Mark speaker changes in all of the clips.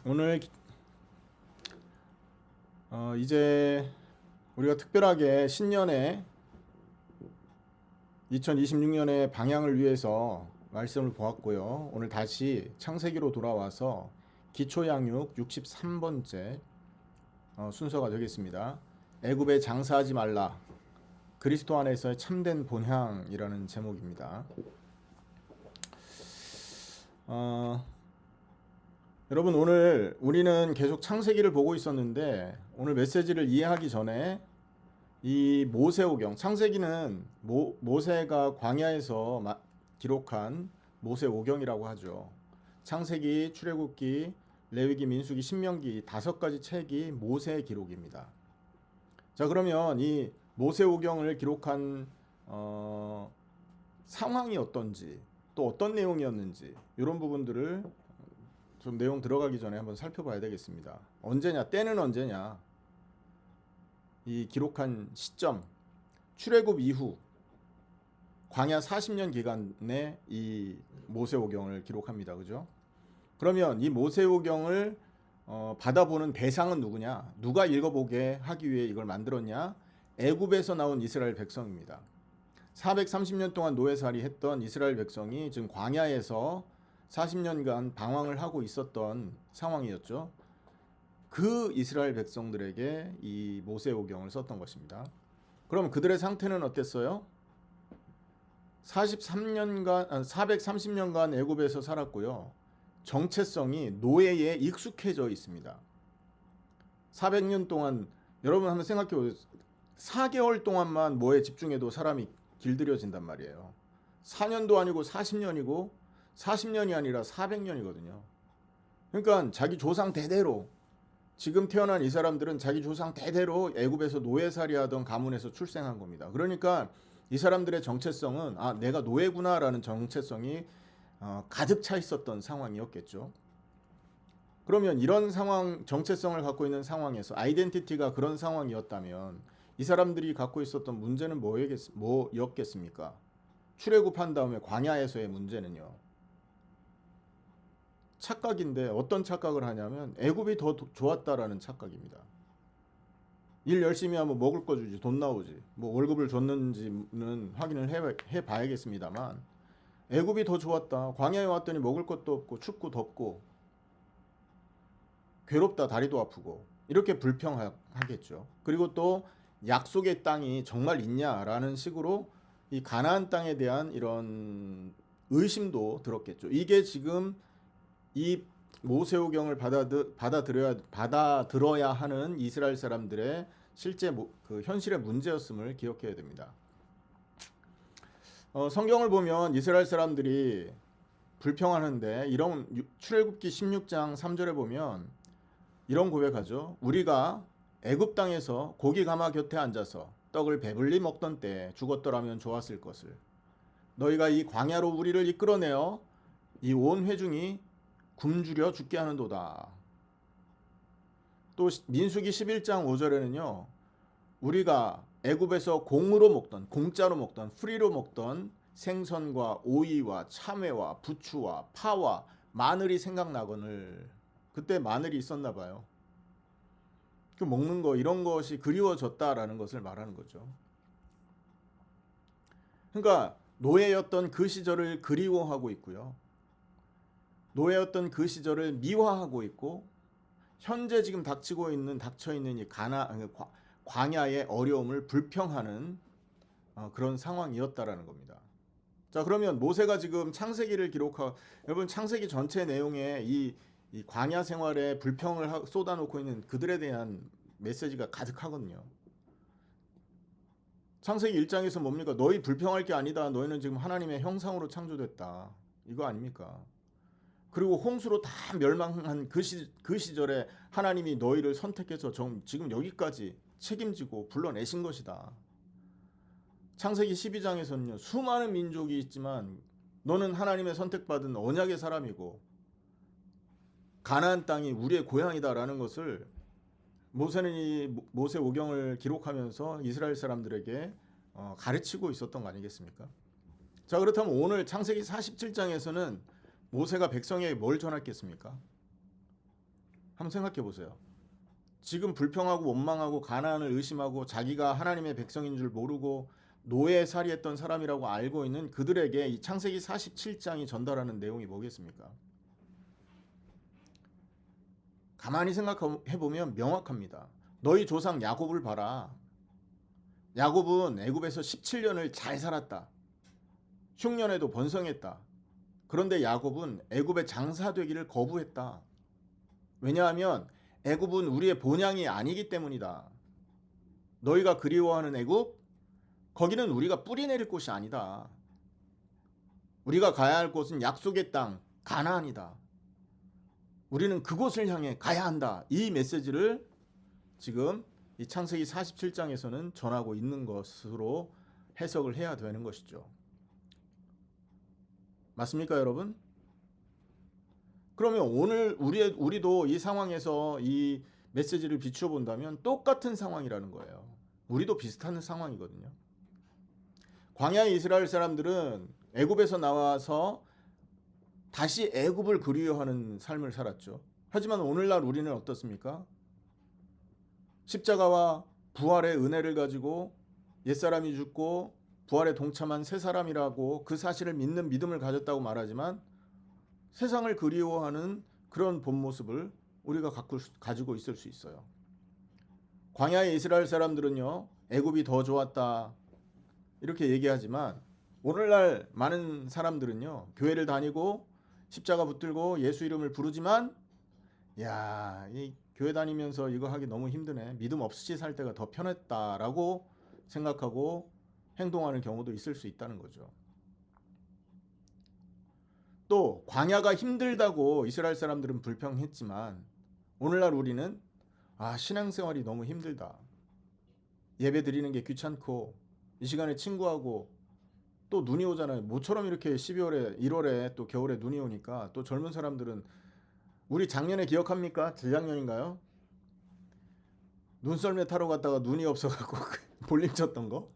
Speaker 1: 오늘 이제 우리가 특별하게 신년에 2026년의 방향을 위해서 말씀을 보았고요. 오늘 다시 창세기로 돌아와서 기초양육 63번째 순서가 되겠습니다. 애굽에 장사하지 말라. 그리스도 안에서의 참된 본향이라는 제목입니다. 여러분, 오늘 우리는 계속 창세기를 보고 있었는데 오늘 메시지를 이해하기 전에 이 모세오경, 창세기는 모세가 광야에서 기록한 모세오경이라고 하죠. 창세기, 출애굽기, 레위기, 민수기, 신명기 5가지 책이 모세의 기록입니다. 자, 그러면 이 모세오경을 기록한 상황이 어떤지, 또 어떤 내용이었는지 이런 부분들을 좀 내용 들어가기 전에 한번 살펴봐야 되겠습니다. 언제냐? 때는 언제냐? 이 기록한 시점, 출애굽 이후 광야 40년 기간에 이 모세오경을 기록합니다. 그죠? 그러면 이 모세오경을 받아보는 대상은 누구냐? 누가 읽어보게 하기 위해 이걸 만들었냐? 애굽에서 나온 이스라엘 백성입니다. 430년 동안 노예살이 했던 이스라엘 백성이 지금 광야에서 40년간 방황을 하고 있었던 상황이었죠. 그 이스라엘 백성들에게 이 모세오경을 썼던 것입니다. 그럼 그들의 상태는 어땠어요? 430년간 애굽에서 살았고요. 정체성이 노예에 익숙해져 있습니다. 400년 동안 여러분 한번 생각해 보세요. 4개월 동안만 뭐에 집중해도 사람이 길들여진단 말이에요. 4년도 아니고 40년이고 40년이 아니라 400년이거든요. 그러니까 자기 조상 대대로 지금 태어난 이 사람들은 자기 조상 대대로 애굽에서 노예살이 하던 가문에서 출생한 겁니다. 그러니까 이 사람들의 정체성은 내가 노예구나라는 정체성이 가득 차 있었던 상황이었겠죠. 그러면 이런 상황, 정체성을 갖고 있는 상황에서 아이덴티티가 그런 상황이었다면 이 사람들이 갖고 있었던 문제는 뭐였겠습니까? 출애굽한 다음에 광야에서의 문제는요. 착각인데 어떤 착각을 하냐면 애굽이 더 좋았다라는 착각입니다. 일 열심히 하면 먹을 거 주지, 돈 나오지. 뭐 월급을 줬는지는 확인을 해 봐야겠습니다만 애굽이 더 좋았다. 광야에 왔더니 먹을 것도 없고 춥고 덥고 괴롭다, 다리도 아프고 이렇게 불평하겠죠. 그리고 또 약속의 땅이 정말 있냐라는 식으로 이 가나안 땅에 대한 이런 의심도 들었겠죠. 이게 지금 이 모세오경을 받아들어야 하는 이스라엘 사람들의 실제 그 현실의 문제였음을 기억해야 됩니다. 성경을 보면 이스라엘 사람들이 불평하는데 이런 출애굽기 16장 3절에 보면 이런 고백하죠. 우리가 애굽 땅에서 고기 가마 곁에 앉아서 떡을 배불리 먹던 때 죽었더라면 좋았을 것을. 너희가 이 광야로 우리를 이끌어내어 이 온 회중이 굶주려 죽게 하는도다. 또 민수기 11장 5절에는요. 우리가 애굽에서 공짜로 먹던 프리로 먹던 생선과 오이와 참외와 부추와 파와 마늘이 생각나거늘. 그때 마늘이 있었나 봐요. 그 먹는 거 이런 것이 그리워졌다라는 것을 말하는 거죠. 그러니까 노예였던 그 시절을 그리워하고 있고요. 노예였던 그 시절을 미화하고 있고 현재 지금 닥쳐 있는 이 광야의 어려움을 불평하는 그런 상황이었다라는 겁니다. 자, 그러면 모세가 지금 창세기를 여러분 창세기 전체 내용에 이 광야 생활에 불평을 쏟아놓고 있는 그들에 대한 메시지가 가득하거든요. 창세기 1장에서 뭡니까? 너희 불평할 게 아니다. 너희는 지금 하나님의 형상으로 창조됐다. 이거 아닙니까? 그리고 홍수로 다 멸망한 그 시절에 하나님이 너희를 선택해서 지금 여기까지 책임지고 불러내신 것이다. 창세기 12장에서는요. 수많은 민족이 있지만 너는 하나님의 선택받은 언약의 사람이고 가나안 땅이 우리의 고향이다라는 것을 모세는 이 모세오경을 기록하면서 이스라엘 사람들에게 가르치고 있었던 거 아니겠습니까? 자, 그렇다면 오늘 창세기 47장에서는 모세가 백성에게 뭘 전했겠습니까? 한번 생각해 보세요. 지금 불평하고 원망하고 가나안을 의심하고 자기가 하나님의 백성인 줄 모르고 노예살이했던 사람이라고 알고 있는 그들에게 이 창세기 47장이 전달하는 내용이 뭐겠습니까? 가만히 생각해 보면 명확합니다. 너희 조상 야곱을 봐라. 야곱은 애굽에서 17년을 잘 살았다. 흉년에도 번성했다. 그런데 야곱은 애굽의 장사되기를 거부했다. 왜냐하면 애굽은 우리의 본향이 아니기 때문이다. 너희가 그리워하는 애굽, 거기는 우리가 뿌리 내릴 곳이 아니다. 우리가 가야 할 곳은 약속의 땅 가나안이다. 우리는 그곳을 향해 가야 한다. 이 메시지를 지금 이 창세기 47장에서는 전하고 있는 것으로 해석을 해야 되는 것이죠. 맞습니까, 여러분? 그러면 오늘 우리도 이 상황에서 이 메시지를 비추어 본다면 똑같은 상황이라는 거예요. 우리도 비슷한 상황이거든요. 광야의 이스라엘 사람들은 애굽에서 나와서 다시 애굽을 그리워하는 삶을 살았죠. 하지만 오늘날 우리는 어떻습니까? 십자가와 부활의 은혜를 가지고 옛사람이 죽고 부활에 동참한 새 사람이라고 그 사실을 믿는 믿음을 가졌다고 말하지만 세상을 그리워하는 그런 본 모습을 우리가 가지고 있을 수 있어요. 광야의 이스라엘 사람들은요, 애굽이 더 좋았다 이렇게 얘기하지만 오늘날 많은 사람들은요, 교회를 다니고 십자가 붙들고 예수 이름을 부르지만 야, 이 교회 다니면서 이거 하기 너무 힘드네. 믿음 없이 살 때가 더 편했다라고 생각하고 행동하는 경우도 있을 수 있다는 거죠. 또 광야가 힘들다고 이스라엘 사람들은 불평했지만 오늘날 우리는 신앙생활이 너무 힘들다. 예배 드리는 게 귀찮고 이 시간에 친구하고 또 눈이 오잖아요. 모처럼 이렇게 12월에 1월에 또 겨울에 눈이 오니까 또 젊은 사람들은 우리 작년에 기억합니까? 재작년인가요? 눈썰매 타러 갔다가 눈이 없어갖고 볼링 쳤던 거.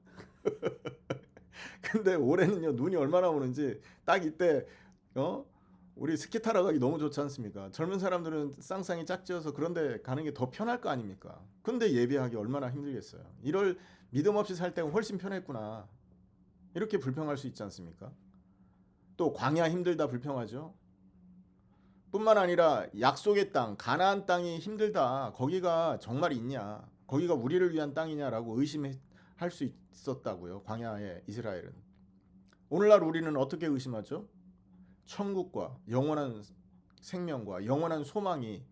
Speaker 1: 근데 올해는요, 눈이 얼마나 오는지 딱 이때 우리 스키 타러 가기 너무 좋지 않습니까? 젊은 사람들은 쌍쌍이 짝지어서 그런데 가는 게 더 편할 거 아닙니까? 근데 예배하기 얼마나 힘들겠어요. 이럴 믿음 없이 살 때가 훨씬 편했구나. 이렇게 불평할 수 있지 않습니까? 또 광야 힘들다 불평하죠. 뿐만 아니라 약속의 땅, 가나안 땅이 힘들다. 거기가 정말 있냐? 거기가 우리를 위한 땅이냐라고 의심할 수 있었다고요. 광야의 이스라엘은. 오늘날 우리는 어떻게 의심하죠? 천국과 영원한 생명과 영원한 소망이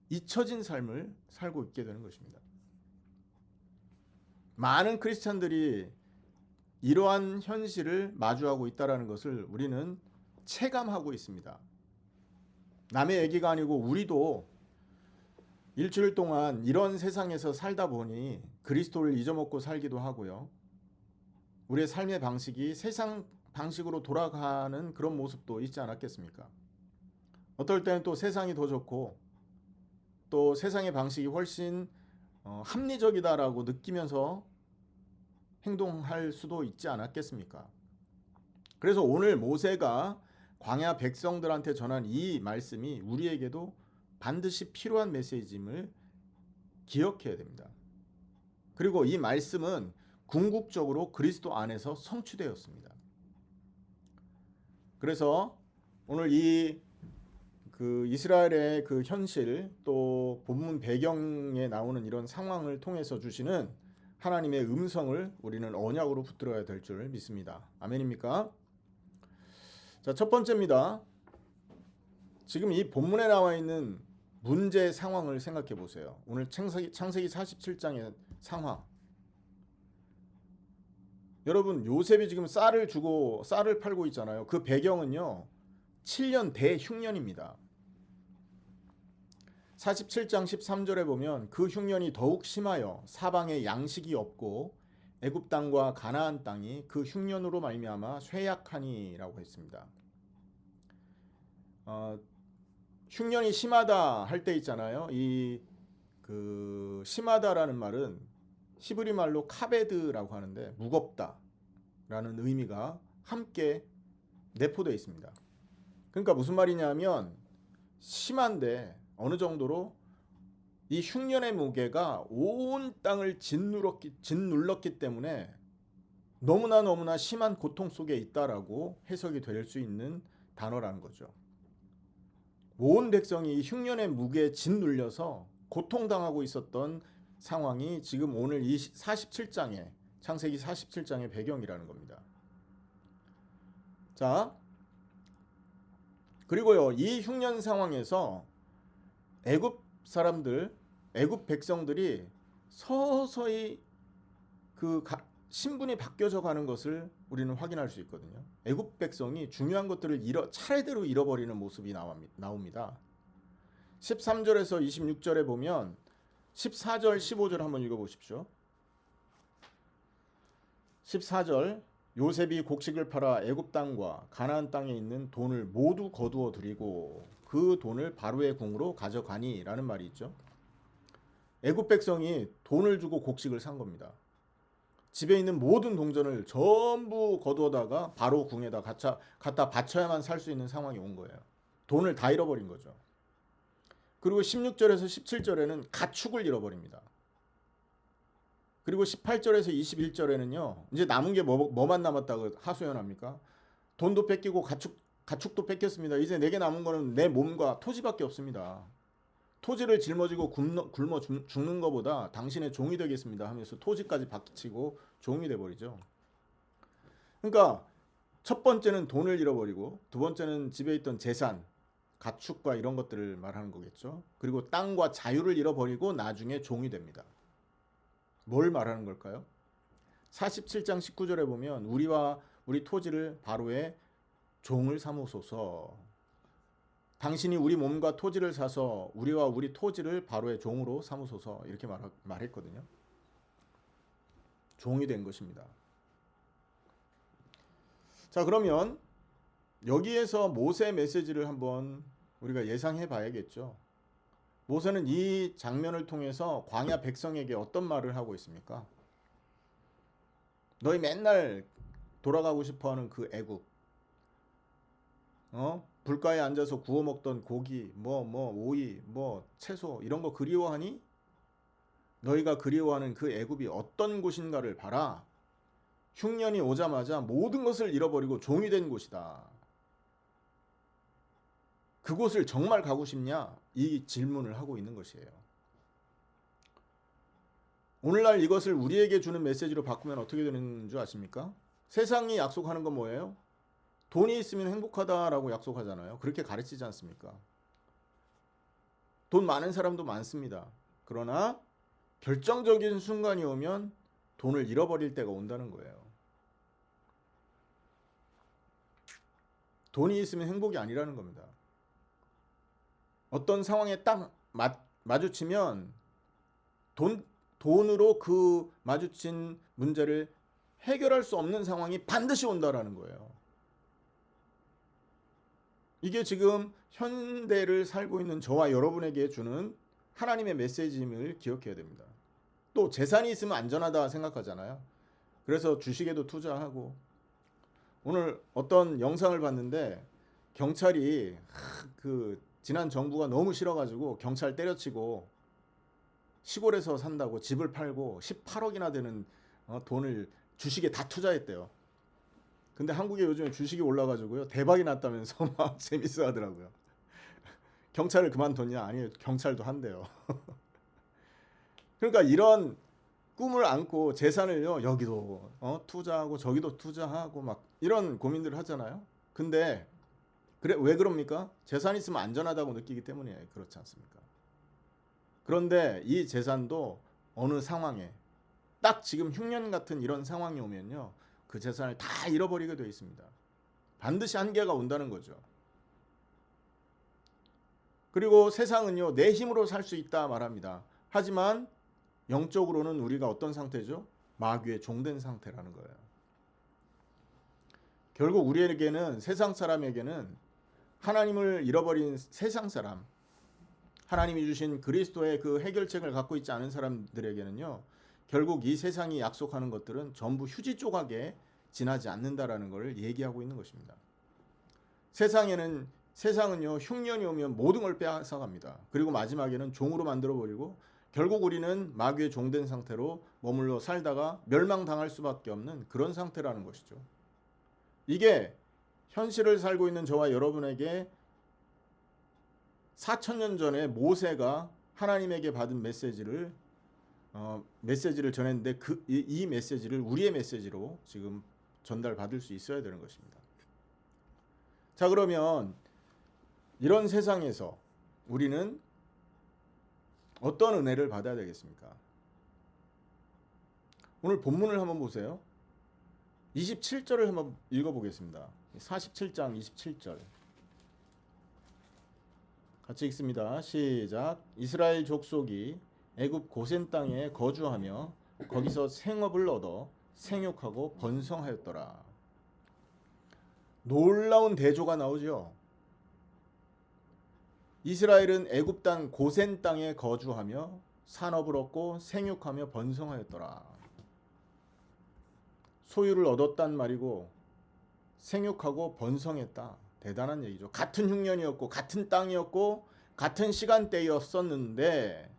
Speaker 1: 잊혀진 삶을 살고 있게 되는 것입니다. 많은 크리스찬들이 이러한 현실을 마주하고 있다는 것을 우리는 체감하고 있습니다. 남의 얘기가 아니고 우리도 일주일 동안 이런 세상에서 살다 보니 그리스도를 잊어먹고 살기도 하고요. 우리의 삶의 방식이 세상 방식으로 돌아가는 그런 모습도 있지 않았겠습니까? 어떨 때는 또 세상이 더 좋고 또 세상의 방식이 훨씬 합리적이다라고 느끼면서 행동할 수도 있지 않았겠습니까? 그래서 오늘 모세가 광야 백성들한테 전한 이 말씀이 우리에게도 반드시 필요한 메시지임을 기억해야 됩니다. 그리고 이 말씀은 궁극적으로 그리스도 안에서 성취되었습니다. 그래서 오늘 이스라엘의 그 현실 또 본문 배경에 나오는 이런 상황을 통해서 주시는 하나님의 음성을 우리는 언약으로 붙들어야 될 줄 믿습니다. 아멘입니까? 자, 첫 번째입니다. 지금 이 본문에 나와 있는 문제 상황을 생각해 보세요. 오늘 창세기 47장의 상황. 여러분, 요셉이 지금 쌀을 주고 쌀을 팔고 있잖아요. 그 배경은요, 7년 대흉년입니다. 47장 13절에 보면 그 흉년이 더욱 심하여 사방에 양식이 없고 애굽 땅과 가나안 땅이 그 흉년으로 말미암아 쇠약하니라고 했습니다. 흉년이 심하다 할 때 있잖아요. 그 심하다라는 말은 히브리 말로 카베드라고 하는데 무겁다라는 의미가 함께 내포되어 있습니다. 그러니까 무슨 말이냐면 심한데 어느 정도로 이 흉년의 무게가 온 땅을 짓눌렀기 때문에 너무나 심한 고통 속에 있다라고 해석이 될 수 있는 단어라는 거죠. 온 백성이 이 흉년의 무게에 짓눌려서 고통당하고 있었던 상황이 지금 오늘 이 47장에 창세기 47장의 배경이라는 겁니다. 자, 그리고요, 이 흉년 상황에서 애굽 사람들, 애굽 백성들이 서서히 그 신분이 바뀌어져 가는 것을 우리는 확인할 수 있거든요. 애굽 백성이 중요한 것들을 차례대로 잃어버리는 모습이 나옵니다. 13절에서 26절에 보면 14절, 15절 한번 읽어보십시오. 14절, 요셉이 곡식을 팔아 애굽 땅과 가나안 땅에 있는 돈을 모두 거두어 들이고 그 돈을 바로의 궁으로 가져가니 라는 말이 있죠. 애굽 백성이 돈을 주고 곡식을 산 겁니다. 집에 있는 모든 동전을 전부 거두어다가 바로 궁에다 갖다 바쳐야만 살 수 있는 상황이 온 거예요. 돈을 다 잃어버린 거죠. 그리고 16절에서 17절에는 가축을 잃어버립니다. 그리고 18절에서 21절에는요. 이제 남은 게 뭐만 남았다고 하소연합니까? 돈도 뺏기고 가축도 뺏겼습니다. 이제 내게 남은 거는 내 몸과 토지밖에 없습니다. 토지를 짊어지고 굶어 죽는 것보다 당신의 종이 되겠습니다 하면서 토지까지 바치고 종이 돼버리죠. 그러니까 첫 번째는 돈을 잃어버리고 두 번째는 집에 있던 재산, 가축과 이런 것들을 말하는 거겠죠. 그리고 땅과 자유를 잃어버리고 나중에 종이 됩니다. 뭘 말하는 걸까요? 47장 19절에 보면 우리와 우리 토지를 바로의 종을 삼으소서. 당신이 우리 몸과 토지를 사서 우리와 우리 토지를 바로의 종으로 삼으소서 이렇게 말했거든요. 종이 된 것입니다. 자, 그러면 여기에서 모세의 메시지를 한번 우리가 예상해 봐야겠죠. 모세는 이 장면을 통해서 광야 백성에게 어떤 말을 하고 있습니까? 너희 맨날 돌아가고 싶어하는 그 애국, 불가에 앉아서 구워 먹던 고기, 오이, 채소 이런 거 그리워하니? 너희가 그리워하는 그 애굽이 어떤 곳인가를 봐라. 흉년이 오자마자 모든 것을 잃어버리고 종이 된 곳이다. 그곳을 정말 가고 싶냐? 이 질문을 하고 있는 것이에요. 오늘날 이것을 우리에게 주는 메시지로 바꾸면 어떻게 되는 줄 아십니까? 세상이 약속하는 건 뭐예요? 돈이 있으면 행복하다라고 약속하잖아요. 그렇게 가르치지 않습니까? 돈 많은 사람도 많습니다. 그러나 결정적인 순간이 오면 돈을 잃어버릴 때가 온다는 거예요. 돈이 있으면 행복이 아니라는 겁니다. 어떤 상황에 딱 마주치면 돈으로 그 마주친 문제를 해결할 수 없는 상황이 반드시 온다라는 거예요. 이게 지금 현대를 살고 있는 저와 여러분에게 주는 하나님의 메시지임을 기억해야 됩니다. 또 재산이 있으면 안전하다 생각하잖아요. 그래서 주식에도 투자하고 오늘 어떤 영상을 봤는데 경찰이 지난 정부가 너무 싫어가지고 경찰 때려치고 시골에서 산다고 집을 팔고 18억이나 되는 돈을 주식에 다 투자했대요. 근데 한국에 요즘에 주식이 올라가지고요 대박이 났다면서 막 재밌어 하더라고요. 경찰을 그만뒀냐? 아니요, 경찰도 한대요. 그러니까 이런 꿈을 안고 재산을요 여기도 투자하고 저기도 투자하고 막 이런 고민들을 하잖아요. 근데 왜 그럽니까? 재산 있으면 안전하다고 느끼기 때문에 그렇지 않습니까? 그런데 이 재산도 어느 상황에 딱 지금 흉년 같은 이런 상황이 오면요 그 재산을 다 잃어버리게 되어 있습니다. 반드시 한계가 온다는 거죠. 그리고 세상은요 내 힘으로 살 수 있다 말합니다. 하지만 영적으로는 우리가 어떤 상태죠? 마귀의 종된 상태라는 거예요. 결국 우리에게는 세상 사람에게는 하나님을 잃어버린 세상 사람, 하나님이 주신 그리스도의 그 해결책을 갖고 있지 않은 사람들에게는요 결국 이 세상이 약속하는 것들은 전부 휴지 조각에 지나지 않는다라는 것을 얘기하고 있는 것입니다. 세상에는 세상은요, 흉년이 오면 모든 걸 빼앗아갑니다. 그리고 마지막에는 종으로 만들어버리고 결국 우리는 마귀의 종된 상태로 머물러 살다가 멸망당할 수밖에 없는 그런 상태라는 것이죠. 이게 현실을 살고 있는 저와 여러분에게 4,000년 전에 모세가 하나님에게 받은 메시지를 전했는데 이 메시지를 우리의 메시지로 지금 전달받을 수 있어야 되는 것입니다. 자, 그러면 이런 세상에서 우리는 어떤 은혜를 받아야 되겠습니까? 오늘 본문을 한번 보세요. 27절을 한번 읽어보겠습니다. 47장 27절. 같이 읽습니다. 시작. 이스라엘 족속이 애굽 고센 땅에 거주하며 거기서 생업을 얻어 생육하고 번성하였더라. 놀라운 대조가 나오죠. 이스라엘은 애굽 땅 고센 땅에 거주하며 산업을 얻고 생육하며 번성하였더라. 소유를 얻었단 말이고 생육하고 번성했다. 대단한 얘기죠. 같은 흉년이었고 같은 땅이었고 같은 시간대였었는데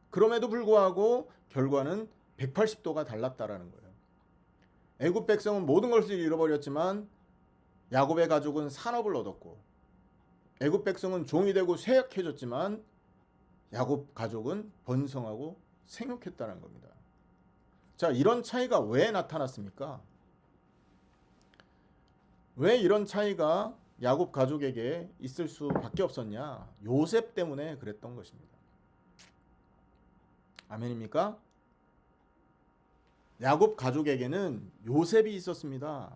Speaker 1: 그럼에도 불구하고 결과는 180도가 달랐다라는 거예요. 애굽 백성은 모든 것을 잃어버렸지만 야곱의 가족은 산업을 얻었고 애굽 백성은 종이 되고 쇠약해졌지만 야곱 가족은 번성하고 생육했다는 겁니다. 자, 이런 차이가 왜 나타났습니까? 왜 이런 차이가 야곱 가족에게 있을 수밖에 없었냐? 요셉 때문에 그랬던 것입니다. 아멘입니까? 야곱 가족에게는 요셉이 있었습니다.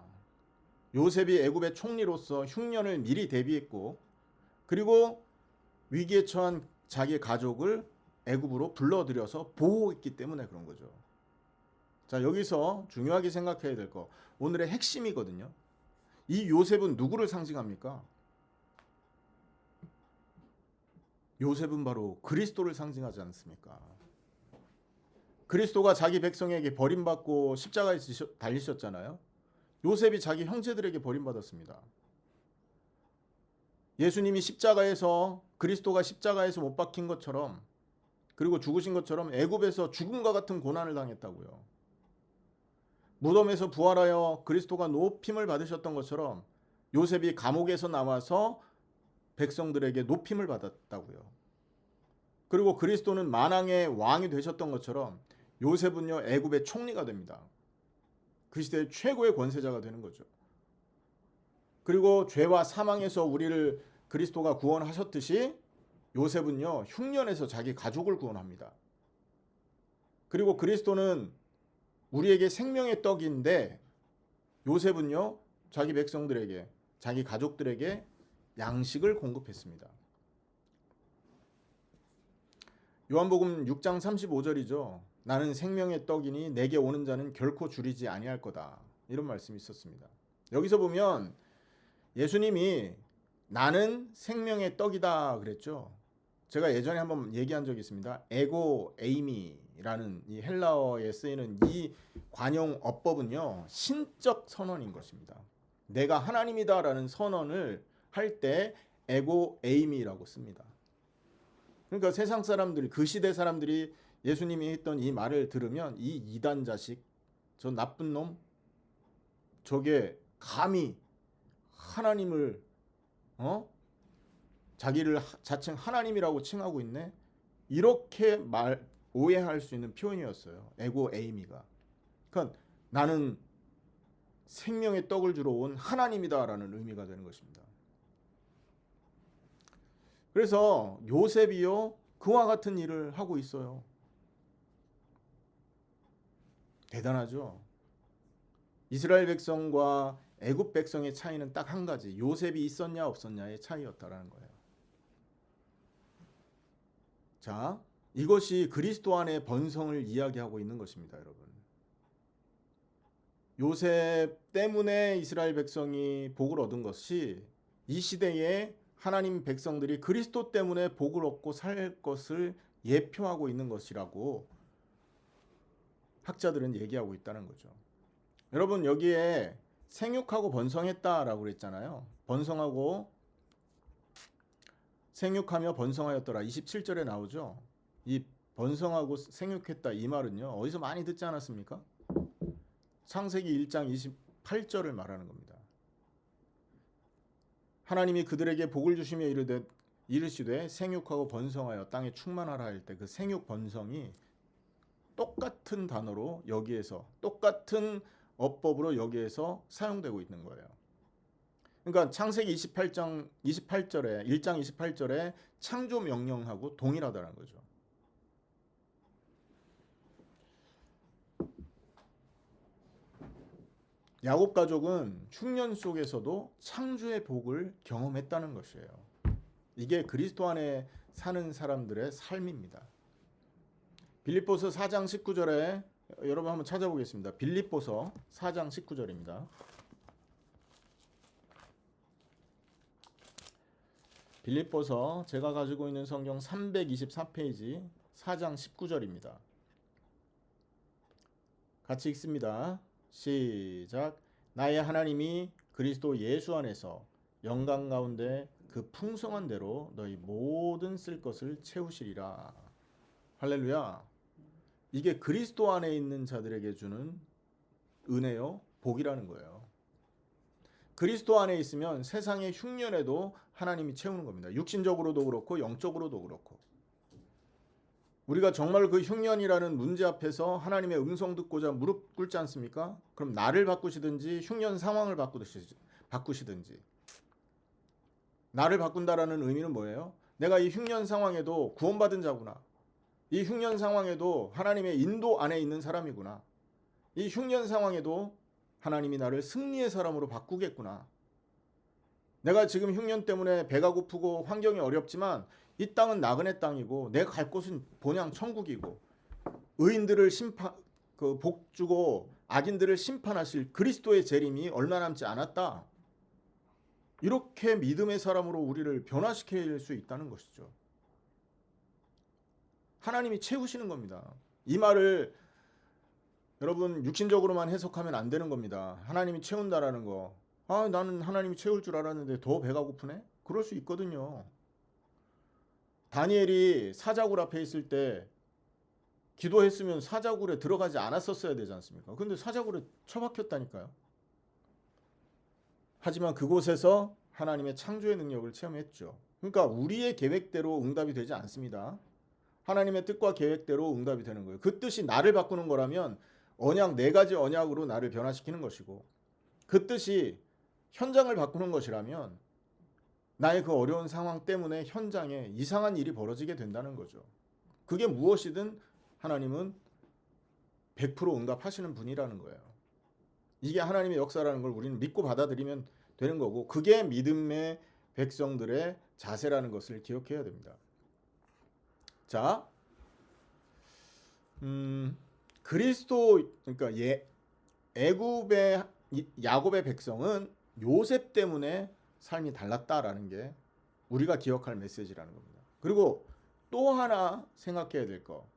Speaker 1: 요셉이 애굽의 총리로서 흉년을 미리 대비했고 그리고 위기에 처한 자기 가족을 애굽으로 불러들여서 보호했기 때문에 그런 거죠. 자, 여기서 중요하게 생각해야 될 거, 오늘의 핵심이거든요. 이 요셉은 누구를 상징합니까? 요셉은 바로 그리스도를 상징하지 않습니까? 그리스도가 자기 백성에게 버림받고 십자가에 달리셨잖아요. 요셉이 자기 형제들에게 버림받았습니다. 예수님이 그리스도가 십자가에서 못 박힌 것처럼 그리고 죽으신 것처럼 애굽에서 죽음과 같은 고난을 당했다고요. 무덤에서 부활하여 그리스도가 높임을 받으셨던 것처럼 요셉이 감옥에서 나와서 백성들에게 높임을 받았다고요. 그리고 그리스도는 만왕의 왕이 되셨던 것처럼 요셉은요, 애굽의 총리가 됩니다. 그 시대의 최고의 권세자가 되는 거죠. 그리고 죄와 사망에서 우리를 그리스도가 구원하셨듯이 요셉은요, 흉년에서 자기 가족을 구원합니다. 그리고 그리스도는 우리에게 생명의 떡인데 요셉은요, 자기 백성들에게, 자기 가족들에게 양식을 공급했습니다. 요한복음 6장 35절이죠. 나는 생명의 떡이니 내게 오는 자는 결코 줄이지 아니할 거다. 이런 말씀이 있었습니다. 여기서 보면 예수님이 나는 생명의 떡이다 그랬죠. 제가 예전에 한번 얘기한 적이 있습니다. 에고 에이미라는 이 헬라어에 쓰이는 이 관용 어법은요, 신적 선언인 것입니다. 내가 하나님이다라는 선언을 할 때 에고 에이미라고 씁니다. 그러니까 세상 사람들이, 그 시대 사람들이 예수님이 했던 이 말을 들으면 이 이단 자식, 저 나쁜 놈, 저게 감히 하나님을 자기를 자칭 하나님이라고 칭하고 있네. 이렇게 오해할 수 있는 표현이었어요. 에고 에이미가. 그러니까 나는 생명의 떡을 주러 온 하나님이다라는 의미가 되는 것입니다. 그래서 요셉이요, 그와 같은 일을 하고 있어요. 대단하죠. 이스라엘 백성과 애굽 백성의 차이는 딱 한 가지, 요셉이 있었냐 없었냐의 차이였다라는 거예요. 자, 이것이 그리스도 안의 번성을 이야기하고 있는 것입니다, 여러분. 요셉 때문에 이스라엘 백성이 복을 얻은 것이 이 시대에 하나님 백성들이 그리스도 때문에 복을 얻고 살 것을 예표하고 있는 것이라고 학자들은 얘기하고 있다는 거죠. 여러분, 여기에 생육하고 번성했다라고 그랬잖아요. 번성하고 생육하며 번성하였더라. 27절에 나오죠. 이 번성하고 생육했다 이 말은요. 어디서 많이 듣지 않았습니까? 창세기 1장 28절을 말하는 겁니다. 하나님이 그들에게 복을 주시며 이르시되 생육하고 번성하여 땅에 충만하라 할 때 그 생육 번성이 똑같은 단어로 여기에서 똑같은 어법으로 여기에서 사용되고 있는 거예요. 그러니까 창세기 1장 28절에 창조 명령하고 동일하다는 거죠. 야곱 가족은 흉년 속에서도 창조의 복을 경험했다는 것이에요. 이게 그리스도 안에 사는 사람들의 삶입니다. 빌립보서 4장 19절에 여러분 한번 찾아보겠습니다. 빌립보서 4장 19절입니다. 빌립보서 제가 가지고 있는 성경 324페이지 4장 19절입니다. 같이 읽습니다. 시작. 나의 하나님이 그리스도 예수 안에서 영광 가운데 그 풍성한 대로 너희 모든 쓸 것을 채우시리라. 할렐루야. 이게 그리스도 안에 있는 자들에게 주는 은혜요, 복이라는 거예요. 그리스도 안에 있으면 세상의 흉년에도 하나님이 채우는 겁니다. 육신적으로도 그렇고 영적으로도 그렇고. 우리가 정말 그 흉년이라는 문제 앞에서 하나님의 음성 듣고자 무릎 꿇지 않습니까? 그럼 나를 바꾸시든지 흉년 상황을 바꾸시든지. 나를 바꾼다라는 의미는 뭐예요? 내가 이 흉년 상황에도 구원받은 자구나. 이 흉년 상황에도 하나님의 인도 안에 있는 사람이구나. 이 흉년 상황에도 하나님이 나를 승리의 사람으로 바꾸겠구나. 내가 지금 흉년 때문에 배가 고프고 환경이 어렵지만 이 땅은 나그네 땅이고 내가 갈 곳은 본향 천국이고 의인들을 복 주고 악인들을 심판하실 그리스도의 재림이 얼마 남지 않았다. 이렇게 믿음의 사람으로 우리를 변화시킬 수 있다는 것이죠. 하나님이 채우시는 겁니다. 이 말을 여러분 육신적으로만 해석하면 안 되는 겁니다. 하나님이 채운다라는 거. 나는 하나님이 채울 줄 알았는데 더 배가 고프네? 그럴 수 있거든요. 다니엘이 사자굴 앞에 있을 때 기도했으면 사자굴에 들어가지 않았었어야 되지 않습니까? 근데 사자굴에 처박혔다니까요. 하지만 그곳에서 하나님의 창조의 능력을 체험했죠. 그러니까 우리의 계획대로 응답이 되지 않습니다. 하나님의 뜻과 계획대로 응답이 되는 거예요. 그 뜻이 나를 바꾸는 거라면 언약 4가지 언약으로 나를 변화시키는 것이고 그 뜻이 현장을 바꾸는 것이라면 나의 그 어려운 상황 때문에 현장에 이상한 일이 벌어지게 된다는 거죠. 그게 무엇이든 하나님은 100% 응답하시는 분이라는 거예요. 이게 하나님의 역사라는 걸 우리는 믿고 받아들이면 되는 거고 그게 믿음의 백성들의 자세라는 것을 기억해야 됩니다. 자, 그리스도 그러니까 야곱의 백성은 요셉 때문에 삶이 달랐다라는 게 우리가 기억할 메시지라는 겁니다. 그리고 또 하나 생각해야 될 거.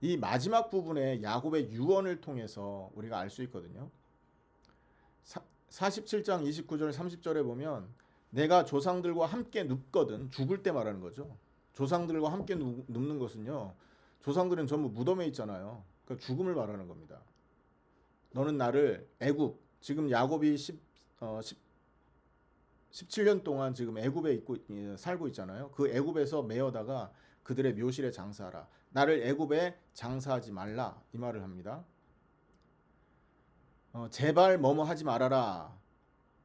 Speaker 1: 이 마지막 부분에 야곱의 유언을 통해서 우리가 알 수 있거든요. 47장 29절 30절에 보면 내가 조상들과 함께 눕거든 죽을 때 말하는 거죠. 조상들과 함께 눕는 것은요. 조상들은 전부 무덤에 있잖아요. 그러니까 죽음을 말하는 겁니다. 너는 나를 애굽 지금 야곱이 17년 동안 지금 애굽에 살고 있잖아요. 그 애굽에서 메어다가 그들의 묘실에 장사하라. 나를 애굽에 장사하지 말라. 이 말을 합니다. 제발 뭐뭐 하지 말아라.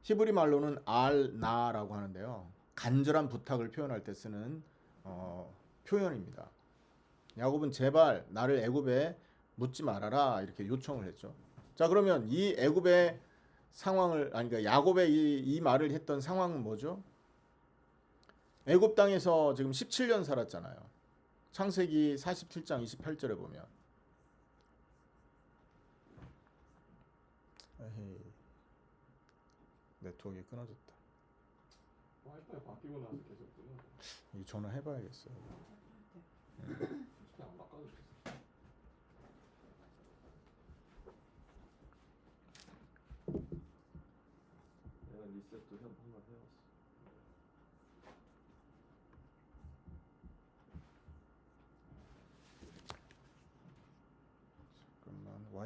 Speaker 1: 히브리 말로는 알나라고 하는데요. 간절한 부탁을 표현할 때 쓰는 표현입니다. 야곱은 제발 나를 애굽에 묻지 말아라 이렇게 요청을 했죠. 자 그러면 이 애굽의 상황을 그러니까 야곱의 이 말을 했던 상황은 뭐죠? 애굽 땅에서 지금 17년 살았잖아요. 창세기 47장 28절에 보면 에헤이, 네트워크가 끊어졌다.
Speaker 2: 와이파이 바뀌고 나서 계속 끊어.
Speaker 1: 이 전화 해봐야겠어요.
Speaker 2: 솔직히 안 바꿔도 됐어. 내가 리셋도 한번 해봤어.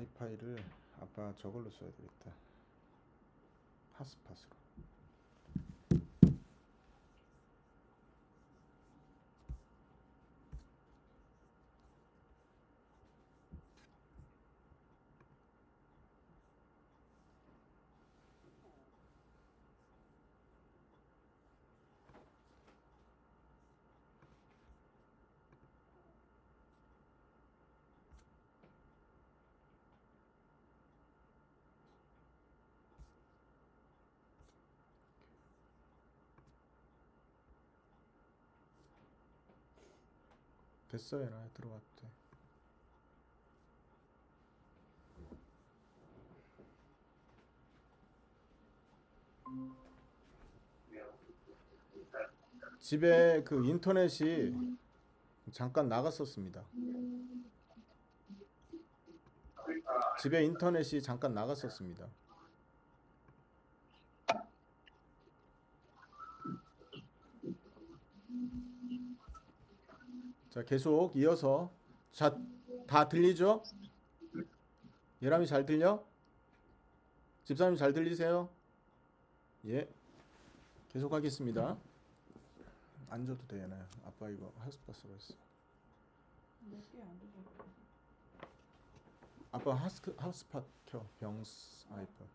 Speaker 1: 와이파이를 아빠 저걸로 써야 되겠다. 핫스팟으로. 됐어요, 나 들어갔대. 집에 그 인터넷이 잠깐 나갔었습니다. 집에 인터넷이 잠깐 나갔었습니다. 자, 계속 이어서. 자, 다 들리죠? 예람이 잘 들려? 집사님 잘 들리세요? 예. 계속 하겠습니다. 앉아도 되나요? 아빠 이거 핫스팟 쓰고 있어. 아빠 핫스팟 켜. 병스 아이폰.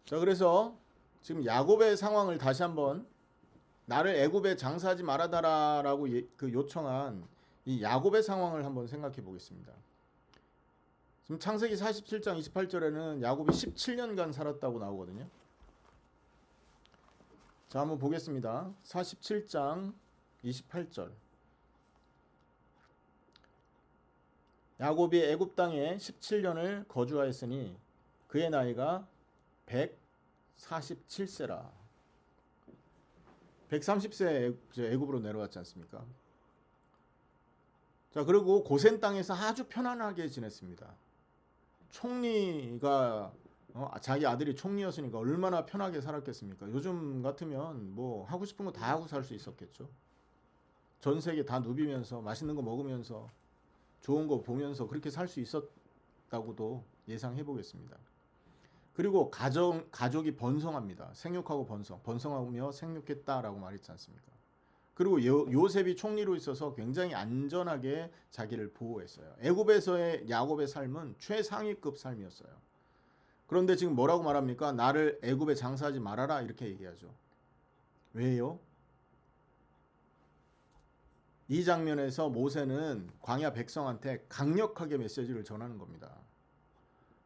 Speaker 1: 자, 그래서 지금 야곱의 상황을 다시 한번, 나를 애굽에 장사하지 말아다라라고 그 요청한 이 야곱의 상황을 한번 생각해 보겠습니다. 지금 창세기 47장 28절에는 야곱이 17년간 살았다고 나오거든요. 자, 한번 보겠습니다. 47장 28절. 야곱이 애굽 땅에 17년을 거주하였으니 그의 나이가 147세라. 130세 애굽으로 내려왔지 않습니까? 자, 그리고 고센 땅에서 아주 편안하게 지냈습니다. 총리가 자기 아들이 총리였으니까 얼마나 편하게 살았겠습니까? 요즘 같으면 뭐 하고 싶은 거 다 하고 살 수 있었겠죠. 전 세계 다 누비면서 맛있는 거 먹으면서 좋은 거 보면서 그렇게 살 수 있었다고도 예상해 보겠습니다. 그리고 가족이 번성합니다. 생육하고 번성하며 생육했다라고 말했지 않습니까? 그리고 요셉이 총리로 있어서 굉장히 안전하게 자기를 보호했어요. 애굽에서의 야곱의 삶은 최상위급 삶이었어요. 그런데 지금 뭐라고 말합니까? 나를 애굽에 장사하지 말아라, 이렇게 얘기하죠. 왜요? 이 장면에서 모세는 광야 백성한테 강력하게 메시지를 전하는 겁니다.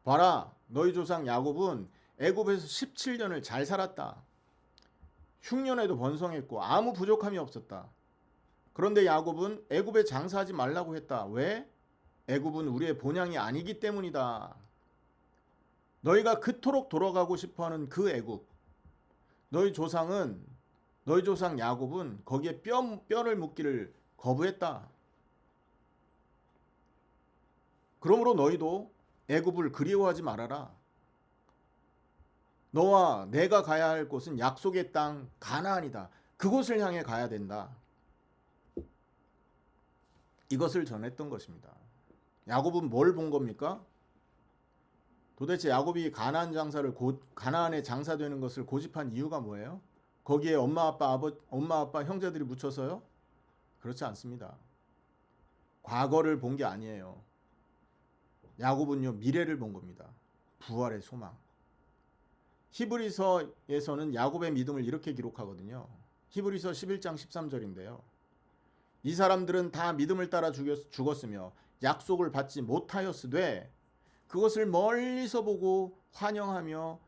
Speaker 1: 봐라, 너희 조상 야곱은 애굽에서 17년을 잘 살았다. 흉년에도 번성했고 아무 부족함이 없었다. 그런데 야곱은 애굽에 장사하지 말라고 했다. 왜? 애굽은 우리의 본향이 아니기 때문이다. 너희가 그토록 돌아가고 싶어하는 그 애굽, 너희 조상 야곱은 거기에 뼈를 묻기를 거부했다. 그러므로 너희도 애굽을 그리워하지 말아라. 너와 내가 가야 할 곳은 약속의 땅 가나안이다. 그곳을 향해 가야 된다. 이것을 전했던 것입니다. 야곱은 뭘 본 겁니까? 도대체 야곱이 가나안에 장사되는 것을 고집한 이유가 뭐예요? 거기에 엄마 아빠 형제들이 묻혀서요? 그렇지 않습니다. 과거를 본 게 아니에요. 야곱은요, 미래를 본 겁니다. 부활의 소망. 히브리서에서는 야곱의 믿음을 이렇게 기록하거든요. 히브리서 11장 13절인데요. 이 사람들은 다 믿음을 따라 죽었으며 약속을 받지 못하였으되 그것을 멀리서 보고 환영하며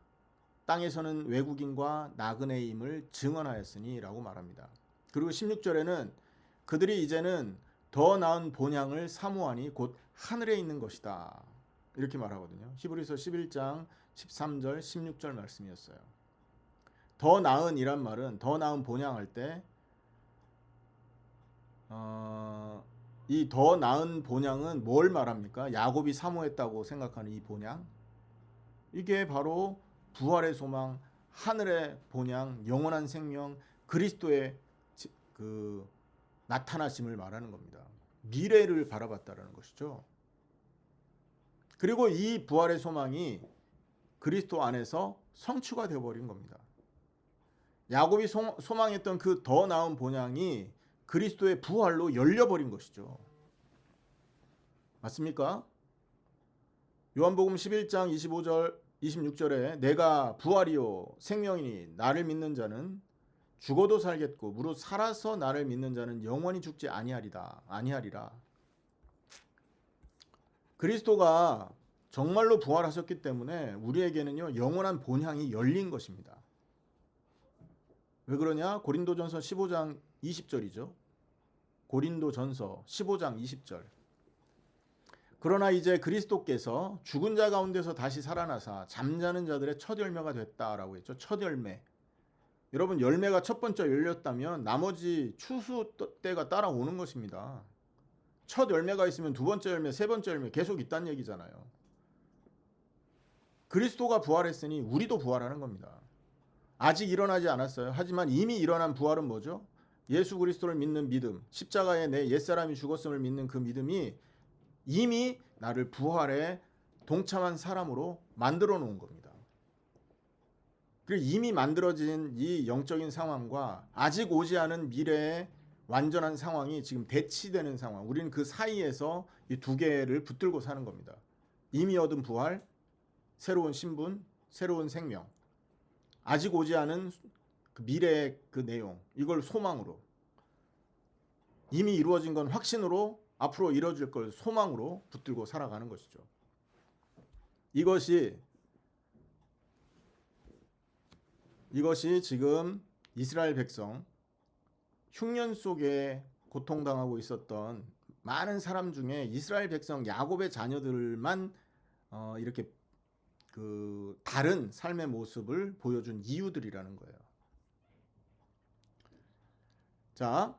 Speaker 1: 땅에서는 외국인과 나그네임을 증언하였으니 라고 말합니다. 그리고 16절에는 그들이 이제는 더 나은 본향을 사모하니 곧 하늘에 있는 것이다. 이렇게 말하거든요. 히브리서 11장 13절 16절 말씀이었어요. 더 나은 이란 말은 더 나은 본향 할 때 이 더 나은 본향은 뭘 말합니까? 야곱이 사모했다고 생각하는 이 본향, 이게 바로 부활의 소망, 하늘의 본향, 영원한 생명, 그리스도의 그 나타나심을 말하는 겁니다. 미래를 바라봤다라는 것이죠. 그리고 이 부활의 소망이 그리스도 안에서 성취가 되어버린 겁니다. 야곱이 소망했던 그 더 나은 본향이 그리스도의 부활로 열려버린 것이죠. 맞습니까? 요한복음 11장 25절 26절에 내가 부활이요 생명이니 나를 믿는 자는 죽어도 살겠고 무릇 살아서 나를 믿는 자는 영원히 죽지 아니하리라. 그리스도가 정말로 부활하셨기 때문에 우리에게는요 영원한 본향이 열린 것입니다. 왜 그러냐? 고린도전서 15장 20절이죠. 고린도전서 15장 20절. 그러나 이제 그리스도께서 죽은 자 가운데서 다시 살아나사 잠자는 자들의 첫 열매가 됐다라고 했죠. 첫 열매. 여러분 열매가 첫 번째 열렸다면 나머지 추수 때가 따라오는 것입니다. 첫 열매가 있으면 두 번째 열매, 세 번째 열매 계속 있다는 얘기잖아요. 그리스도가 부활했으니 우리도 부활하는 겁니다. 아직 일어나지 않았어요. 하지만 이미 일어난 부활은 뭐죠? 예수 그리스도를 믿는 믿음, 십자가에 내 옛사람이 죽었음을 믿는 그 믿음이 이미 나를 부활에 동참한 사람으로 만들어 놓은 겁니다. 그리고 이미 만들어진 이 영적인 상황과 아직 오지 않은 미래의 완전한 상황이 지금 대치되는 상황. 우리는 그 사이에서 이 두 개를 붙들고 사는 겁니다. 이미 얻은 부활, 새로운 신분, 새로운 생명. 아직 오지 않은 그 미래의 그 내용. 이걸 소망으로. 이미 이루어진 건 확신으로, 앞으로 이루어질 걸 소망으로 붙들고 살아가는 것이죠. 이것이 지금 이스라엘 백성 흉년 속에 고통당하고 있었던 많은 사람 중에 이스라엘 백성 야곱의 자녀들만 이렇게 그 다른 삶의 모습을 보여준 이유들이라는 거예요. 자,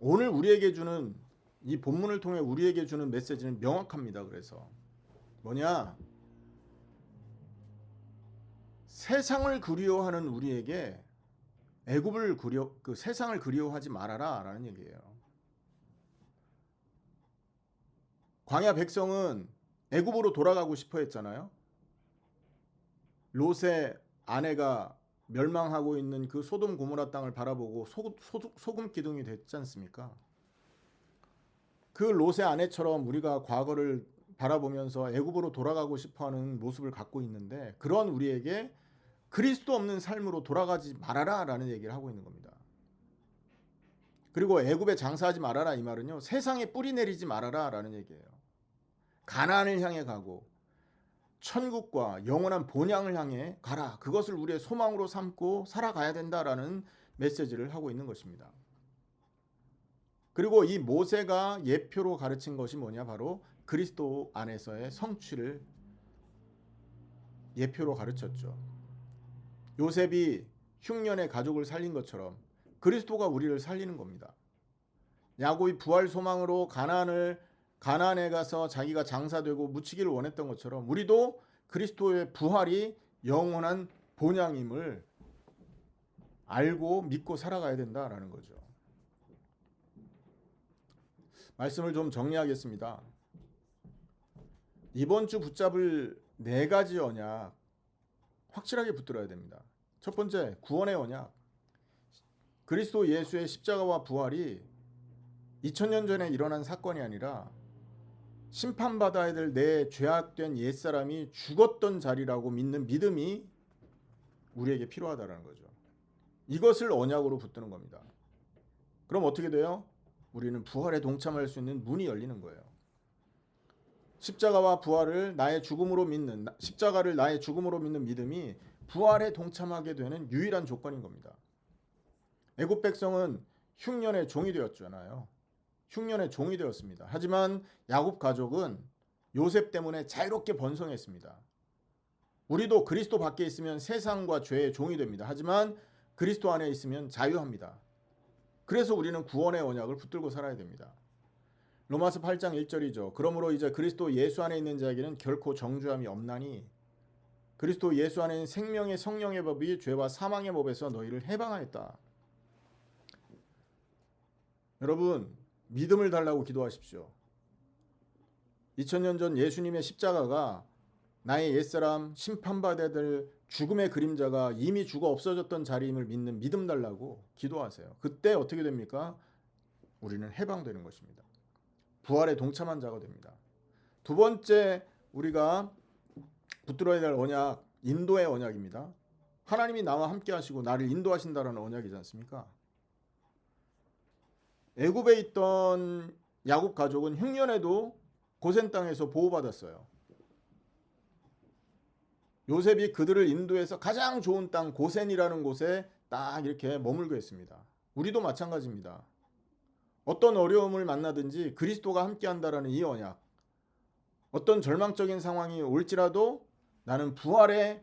Speaker 1: 오늘 우리에게 주는 이 본문을 통해 우리에게 주는 메시지는 명확합니다. 그래서 뭐냐? 세상을 그리워하는 우리에게 세상을 그리워하지 말아라라는 얘기예요. 광야 백성은 애굽으로 돌아가고 싶어 했잖아요. 롯의 아내가 멸망하고 있는 그 소돔 고모라 땅을 바라보고 소금 기둥이 됐지 않습니까? 그 롯의 아내처럼 우리가 과거를 바라보면서 애굽으로 돌아가고 싶어하는 모습을 갖고 있는데 그런 우리에게 그리스도 없는 삶으로 돌아가지 말아라 라는 얘기를 하고 있는 겁니다. 그리고 애굽에 장사하지 말아라 이 말은요 세상에 뿌리 내리지 말아라 라는 얘기예요. 가나안을 향해 가고 천국과 영원한 본향을 향해 가라. 그것을 우리의 소망으로 삼고 살아가야 된다라는 메시지를 하고 있는 것입니다. 그리고 이 모세가 예표로 가르친 것이 뭐냐? 바로 그리스도 안에서의 성취를 예표로 가르쳤죠. 요셉이 흉년의 가족을 살린 것처럼 그리스도가 우리를 살리는 겁니다. 야곱이 부활 소망으로 가나안에 가서 자기가 장사되고 묻히기를 원했던 것처럼 우리도 그리스도의 부활이 영원한 본향임을 알고 믿고 살아가야 된다라는 거죠. 말씀을 좀 정리하겠습니다. 이번 주 붙잡을 4가지 언약 확실하게 붙들어야 됩니다. 첫 번째, 구원의 언약. 그리스도 예수의 십자가와 부활이 2000년 전에 일어난 사건이 아니라 심판받아야 될 내 죄악된 옛사람이 죽었던 자리라고 믿는 믿음이 우리에게 필요하다는 거죠. 이것을 언약으로 붙드는 겁니다. 그럼 어떻게 돼요? 우리는 부활에 동참할 수 있는 문이 열리는 거예요. 십자가와 부활을 십자가를 나의 죽음으로 믿는 믿음이 부활에 동참하게 되는 유일한 조건인 겁니다. 애굽 백성은 흉년의 종이 되었잖아요. 흉년의 종이 되었습니다. 하지만 야곱 가족은 요셉 때문에 자유롭게 번성했습니다. 우리도 그리스도 밖에 있으면 세상과 죄의 종이 됩니다. 하지만 그리스도 안에 있으면 자유합니다. 그래서 우리는 구원의 언약을 붙들고 살아야 됩니다. 로마서 8장 1절이죠. 그러므로 이제 그리스도 예수 안에 있는 자에게는 결코 정죄함이 없나니 그리스도 예수 안에 있는 생명의 성령의 법이 죄와 사망의 법에서 너희를 해방하였다. 여러분 믿음을 달라고 기도하십시오. 2000년 전 예수님의 십자가가 나의 옛사람 심판받아야 될 죽음의 그림자가 이미 죽어 없어졌던 자리임을 믿는 믿음 달라고 기도하세요. 그때 어떻게 됩니까? 우리는 해방되는 것입니다. 부활에 동참한 자가 됩니다. 두 번째 우리가 붙들어야 될 언약, 인도의 언약입니다. 하나님이 나와 함께 하시고 나를 인도하신다라는 언약이지 않습니까? 애굽에 있던 야곱 가족은 흉년에도 고센 땅에서 보호받았어요. 요셉이 그들을 인도해서 가장 좋은 땅 고센이라는 곳에 딱 이렇게 머물게 했습니다. 우리도 마찬가지입니다. 어떤 어려움을 만나든지 그리스도가 함께한다라는 이 언약, 어떤 절망적인 상황이 올지라도 나는 부활에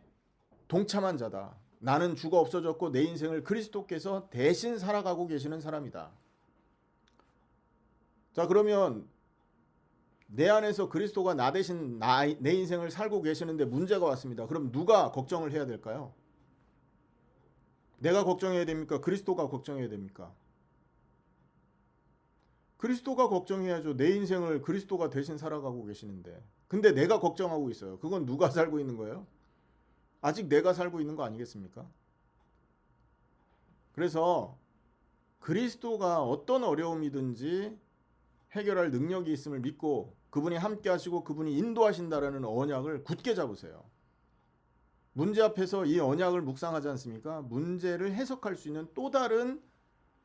Speaker 1: 동참한 자다. 나는 죽어 없어졌고 내 인생을 그리스도께서 대신 살아가고 계시는 사람이다. 자, 그러면 내 안에서 그리스도가 나 대신 내 인생을 살고 계시는데 문제가 왔습니다. 그럼 누가 걱정을 해야 될까요? 내가 걱정해야 됩니까? 그리스도가 걱정해야 됩니까? 그리스도가 걱정해야죠. 내 인생을 그리스도가 대신 살아가고 계시는데. 근데 내가 걱정하고 있어요. 그건 누가 살고 있는 거예요? 아직 내가 살고 있는 거 아니겠습니까? 그래서 그리스도가 어떤 어려움이든지 해결할 능력이 있음을 믿고 그분이 함께 하시고 그분이 인도하신다라는 언약을 굳게 잡으세요. 문제 앞에서 이 언약을 묵상하지 않습니까? 문제를 해석할 수 있는 또 다른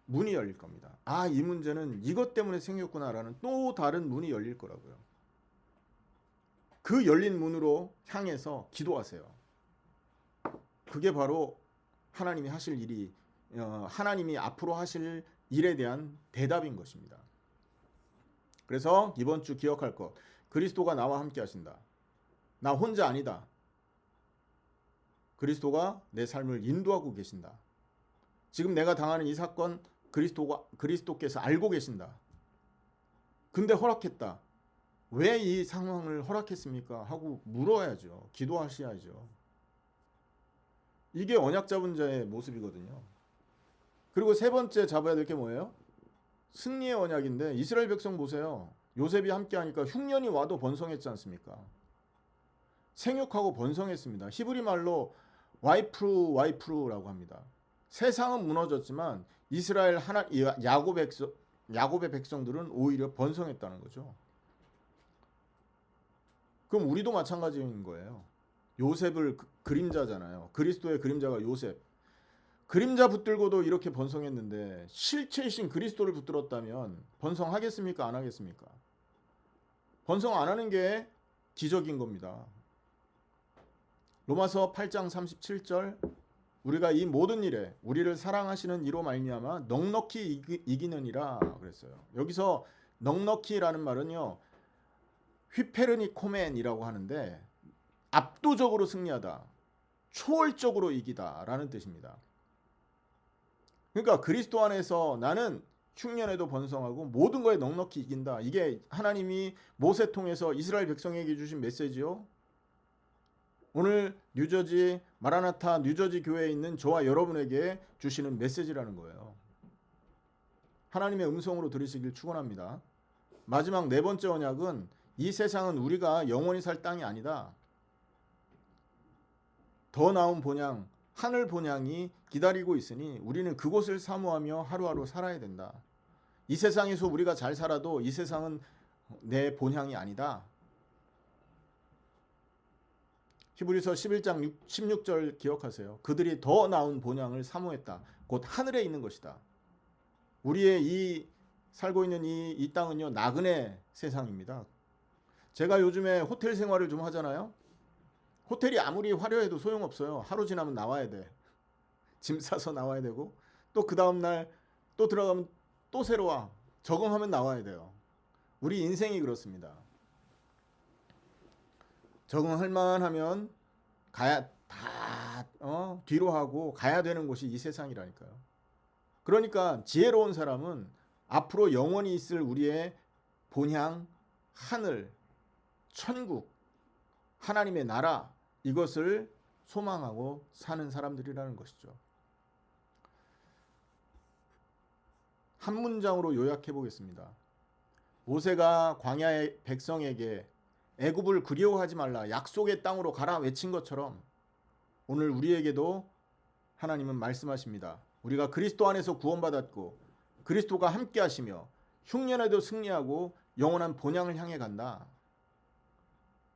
Speaker 1: 문이 열릴 겁니다. 아, 이 문제는 이것 때문에 생겼구나라는 또 다른 문이 열릴 거라고요. 그 열린 문으로 향해서 기도하세요. 그게 바로 하나님이 하실 일이 하나님이 앞으로 하실 일에 대한 대답인 것입니다. 그래서 이번 주 기억할 것, 그리스도가 나와 함께 하신다. 나 혼자 아니다. 그리스도가 내 삶을 인도하고 계신다. 지금 내가 당하는 이 사건 그리스도께서 알고 계신다. 근데 허락했다. 왜 이 상황을 허락했습니까? 하고 물어야죠. 기도하셔야죠. 이게 언약 잡은 자의 모습이거든요. 그리고 세 번째 잡아야 될 게 뭐예요? 승리의 언약인데 이스라엘 백성 보세요. 요셉이 함께하니까 흉년이 와도 번성했지 않습니까? 생육하고 번성했습니다. 히브리 말로 와이프루라고 합니다. 세상은 무너졌지만 이스라엘 야곱의 백성들은 오히려 번성했다는 거죠. 그럼 우리도 마찬가지인 거예요. 요셉을 그림자잖아요. 그리스도의 그림자가 요셉. 그림자 붙들고도 이렇게 번성했는데 실체이신 그리스도를 붙들었다면 번성하겠습니까? 안 하겠습니까? 번성 안 하는 게 기적인 겁니다. 로마서 8장 37절 우리가 이 모든 일에 우리를 사랑하시는 이로 말미암아 넉넉히 이기느니라 그랬어요. 여기서 넉넉히라는 말은요. 휘페르니코멘이라고 하는데 압도적으로 승리하다. 초월적으로 이기다라는 뜻입니다. 그러니까 그리스도 안에서 나는 흉년에도 번성하고 모든 거에 넉넉히 이긴다. 이게 하나님이 모세 통해서 이스라엘 백성에게 주신 메시지요. 오늘 뉴저지 마라나타 뉴저지 교회에 있는 저와 여러분에게 주시는 메시지라는 거예요. 하나님의 음성으로 들으시길 축원합니다. 마지막 네 번째 언약은 이 세상은 우리가 영원히 살 땅이 아니다. 더 나은 본향, 하늘 본향이 기다리고 있으니 우리는 그곳을 사모하며 하루하루 살아야 된다. 이 세상에서 우리가 잘 살아도 이 세상은 내 본향이 아니다. 히브리서 11장 16절 기억하세요. 그들이 더 나은 본향을 사모했다. 곧 하늘에 있는 것이다. 우리의 이 살고 있는 이 땅은요, 나그네 세상입니다. 제가 요즘에 호텔 생활을 좀 하잖아요. 호텔이 아무리 화려해도 소용없어요. 하루 지나면 나와야 돼. 짐 싸서 나와야 되고 또 그 다음날 또 들어가면 또 새로 와. 적응하면 나와야 돼요. 우리 인생이 그렇습니다. 적응할 만하면 가야 뒤로 하고 가야 되는 곳이 이 세상이라니까요. 그러니까 지혜로운 사람은 앞으로 영원히 있을 우리의 본향, 하늘, 천국, 하나님의 나라 이것을 소망하고 사는 사람들이라는 것이죠. 한 문장으로 요약해 보겠습니다. 모세가 광야의 백성에게 애굽을 그리워하지 말라, 약속의 땅으로 가라 외친 것처럼 오늘 우리에게도 하나님은 말씀하십니다. 우리가 그리스도 안에서 구원받았고 그리스도가 함께 하시며 흉년에도 승리하고 영원한 본향을 향해 간다.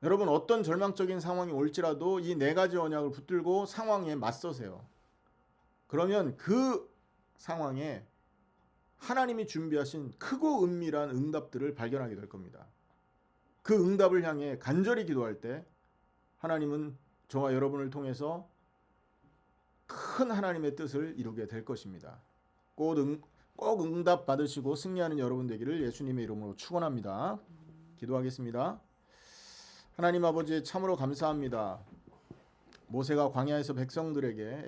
Speaker 1: 여러분, 어떤 절망적인 상황이 올지라도 이 네 가지 언약을 붙들고 상황에 맞서세요. 그러면 그 상황에 하나님이 준비하신 크고 은밀한 응답들을 발견하게 될 겁니다. 그 응답을 향해 간절히 기도할 때 하나님은 저와 여러분을 통해서 큰 하나님의 뜻을 이루게 될 것입니다. 꼭 응답 받으시고 승리하는 여러분 되기를 예수님의 이름으로 축원합니다. 기도하겠습니다. 하나님 아버지, 참으로 감사합니다. 모세가 광야에서 백성들에게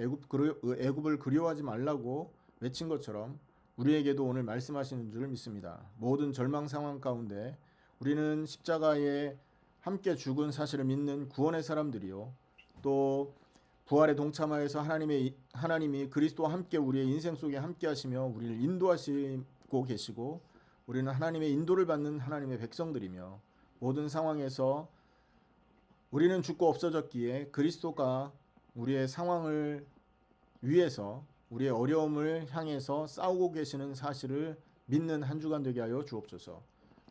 Speaker 1: 애굽을 그리워하지 말라고 외친 것처럼 우리에게도 오늘 말씀하시는 줄 믿습니다. 모든 절망 상황 가운데 우리는 십자가에 함께 죽은 사실을 믿는 구원의 사람들이요, 또 부활에 동참하여서 하나님이 그리스도와 함께 우리의 인생 속에 함께 하시며 우리를 인도하시고 계시고 우리는 하나님의 인도를 받는 하나님의 백성들이며 모든 상황에서 우리는 죽고 없어졌기에 그리스도가 우리의 상황을 위해서 우리의 어려움을 향해서 싸우고 계시는 사실을 믿는 한 주간 되게 하여 주옵소서.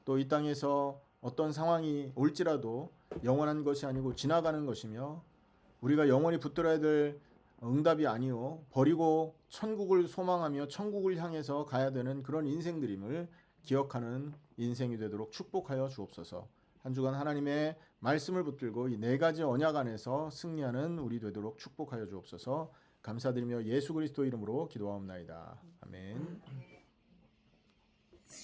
Speaker 1: 또 이 땅에서 어떤 상황이 올지라도 영원한 것이 아니고 지나가는 것이며 우리가 영원히 붙들어야 될 응답이 아니요 버리고 천국을 소망하며 천국을 향해서 가야 되는 그런 인생들임을 기억하는 인생이 되도록 축복하여 주옵소서. 한 주간 하나님의 말씀을 붙들고 이 네 가지 언약 안에서 승리하는 우리 되도록 축복하여 주옵소서. 감사드리며 예수 그리스도 이름으로 기도하옵나이다. 아멘.